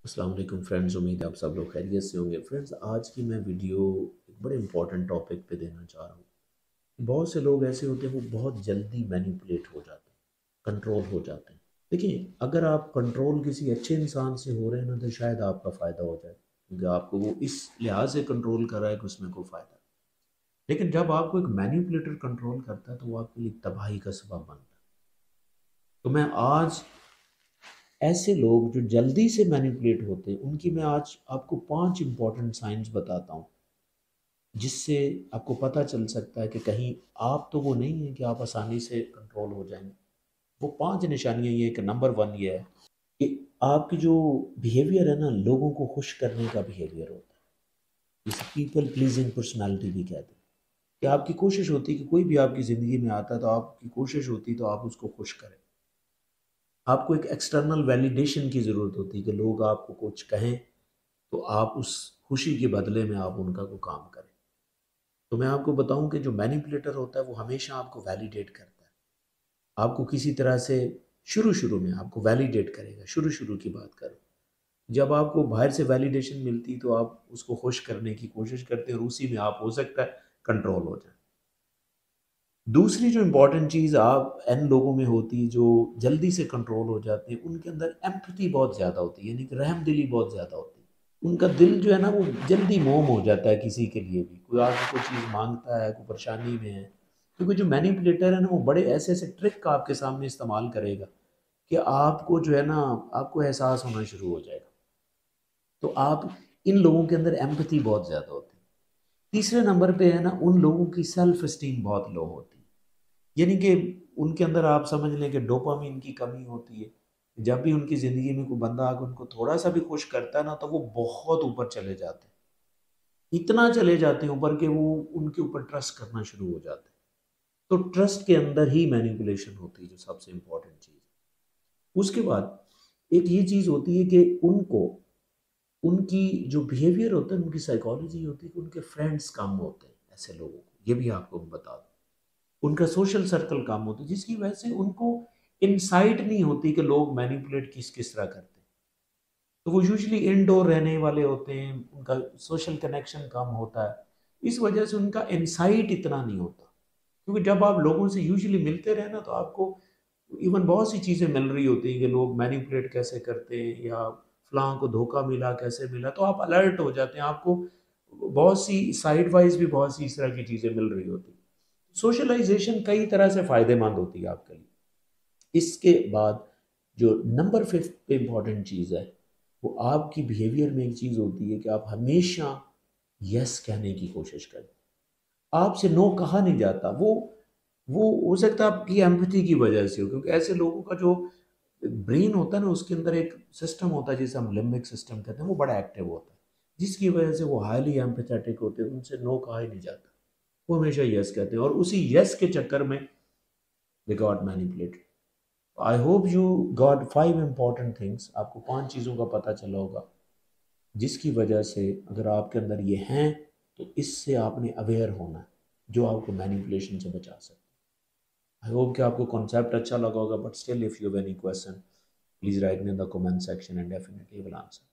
السلام علیکم فرینڈز، امید ہے آپ سب لوگ خیریت سے ہوں گے۔ فرینڈز، آج کی میں ویڈیو ایک بڑے امپورٹنٹ ٹاپک پہ دینا چاہ رہا ہوں۔ بہت سے لوگ ایسے ہوتے ہیں وہ بہت جلدی مینیپولیٹ ہو جاتے ہیں، کنٹرول ہو جاتے ہیں۔ دیکھیں، اگر آپ کنٹرول کسی اچھے انسان سے ہو رہے ہیں نا تو شاید آپ کا فائدہ ہو جائے، کیونکہ آپ کو وہ اس لحاظ سے کنٹرول کر رہا ہے کہ اس میں کوئی فائدہ ہے۔ لیکن جب آپ کو ایک مینیپولیٹر کنٹرول کرتا ہے تو وہ آپ کے لیے تباہی کا سبب بنتا ہے۔ تو میں آج ایسے لوگ جو جلدی سے مینیپولیٹ ہوتے ہیں ان کی میں آج آپ کو 5 امپورٹنٹ سائنز بتاتا ہوں، جس سے آپ کو پتہ چل سکتا ہے کہ کہیں آپ تو وہ نہیں ہیں کہ آپ آسانی سے کنٹرول ہو جائیں گے۔ وہ 5 نشانیاں یہ کہ نمبر 1 یہ ہے کہ آپ کی جو بیہیویئر ہے نا، لوگوں کو خوش کرنے کا بیہیویئر ہوتا ہے، جسے پیپل پلیزنگ پرسنالٹی بھی کہتے ہیں، کہ آپ کی کوشش ہوتی ہے کہ کوئی بھی آپ کی زندگی میں آتا ہے تو آپ کی کوشش ہوتی تو آپ اس کو خوش کریں۔ آپ کو ایک ایکسٹرنل ویلیڈیشن کی ضرورت ہوتی ہے کہ لوگ آپ کو کچھ کہیں تو آپ اس خوشی کے بدلے میں آپ ان کا کوئی کام کریں۔ تو میں آپ کو بتاؤں کہ جو مینیپولیٹر ہوتا ہے وہ ہمیشہ آپ کو ویلیڈیٹ کرتا ہے، آپ کو کسی طرح سے شروع میں آپ کو ویلیڈیٹ کرے گا۔ شروع کی بات کرو، جب آپ کو باہر سے ویلیڈیشن ملتی تو آپ اس کو خوش کرنے کی کوشش کرتے ہیں اور اسی میں آپ ہو سکتا ہے کنٹرول ہو جائیں۔ دوسری جو امپورٹنٹ چیز آپ ان لوگوں میں ہوتی ہے جو جلدی سے کنٹرول ہو جاتے ہیں، ان کے اندر ایمپتھی بہت زیادہ ہوتی ہے، یعنی کہ رحم دلی بہت زیادہ ہوتی ہے۔ ان کا دل جو ہے نا وہ جلدی موم ہو جاتا ہے کسی کے لیے بھی، کوئی آپ کو کوئی چیز مانگتا ہے، کوئی پریشانی میں ہے، کیونکہ جو مینیپولیٹر ہے نا وہ بڑے ایسے ایسے ٹرک آپ کے سامنے استعمال کرے گا کہ آپ کو جو ہے نا آپ کو احساس ہونا شروع ہو جائے گا۔ تو آپ ان لوگوں کے اندر ایمپتھی بہت زیادہ ہوتی ہے۔ تیسرے نمبر پہ ہے نا ان لوگوں کی سیلف اسٹیم بہت لو ہوتی ہے، یعنی کہ ان کے اندر آپ سمجھ لیں کہ ڈوپامین کی کمی ہوتی ہے۔ جب بھی ان کی زندگی میں کوئی بندہ آ کے ان کو تھوڑا سا بھی خوش کرتا ہے نا تو وہ بہت اوپر چلے جاتے ہیں، اتنا چلے جاتے ہیں اوپر کہ وہ ان کے اوپر ٹرسٹ کرنا شروع ہو جاتے ہیں۔ تو ٹرسٹ کے اندر ہی مینیپولیشن ہوتی ہے، جو سب سے امپورٹنٹ چیز ہے۔ اس کے بعد ایک یہ چیز ہوتی ہے کہ ان کو ان کی جو بیہیویئر ہوتا ہے، ان کی سائیکالوجی ہوتی ہے کہ ان کے فرینڈز کم ہوتے ہیں ایسے لوگوں کو، یہ بھی آپ کو بتا دوں۔ ان کا سوشل سرکل کام ہوتا ہے، جس کی وجہ سے ان کو انسائٹ نہیں ہوتی کہ لوگ مینیپولیٹ کس طرح کرتے ہیں۔ تو وہ یوزلی انڈور رہنے والے ہوتے ہیں، ان کا سوشل کنیکشن کم ہوتا ہے، اس وجہ سے ان کا انسائٹ اتنا نہیں ہوتا۔ کیونکہ جب آپ لوگوں سے یوزلی ملتے رہے نا تو آپ کو ایون بہت سی چیزیں مل رہی ہوتی ہیں کہ لوگ مینیپولیٹ کیسے کرتے ہیں یا فلاں کو دھوکہ ملا کیسے ملا، تو آپ الرٹ ہو جاتے ہیں، آپ کو بہت سی سائڈ وائز بھی بہت سی اس طرح کی چیزیں مل رہی ہوتی ہیں۔ سوشلائزیشن کئی طرح سے فائدے مند ہوتی ہے آپ کے لیے۔ اس کے بعد جو نمبر 5 پہ امپورٹنٹ چیز ہے، وہ آپ کی بیہیویئر میں ایک چیز ہوتی ہے کہ آپ ہمیشہ یس کہنے کی کوشش کریں۔ آپ سے نو کہا نہیں جاتا، وہ ہو سکتا ہے آپ کی ایمپتھی کی وجہ سے ہو، کیونکہ ایسے لوگوں کا جو برین ہوتا ہے نا اس کے اندر ایک سسٹم ہوتا ہے جسے ہم لمبک سسٹم کہتے ہیں، وہ بڑا ایکٹیو ہوتا ہے، جس کی وجہ سے وہ ہائیلی ایمپیتھیٹک ہوتے ہیں، ان سے نو کہا ہی نہیں جاتا، وہ ہمیشہ یس کہتے ہیں، اور اسی یس کے چکر میں they got manipulated. I hope you got 5 important things، آپ کو 5 چیزوں کا پتہ چلا ہوگا جس کی وجہ سے اگر آپ کے اندر یہ ہیں تو اس سے آپ نے اویئر ہونا ہے، جو آپ کو مینیپولیشن سے بچا سکتے ہیں۔ I hope کہ آپ کو concept اچھا لگا ہوگا، but still if you have any question please write me in the comment section and definitely will answer.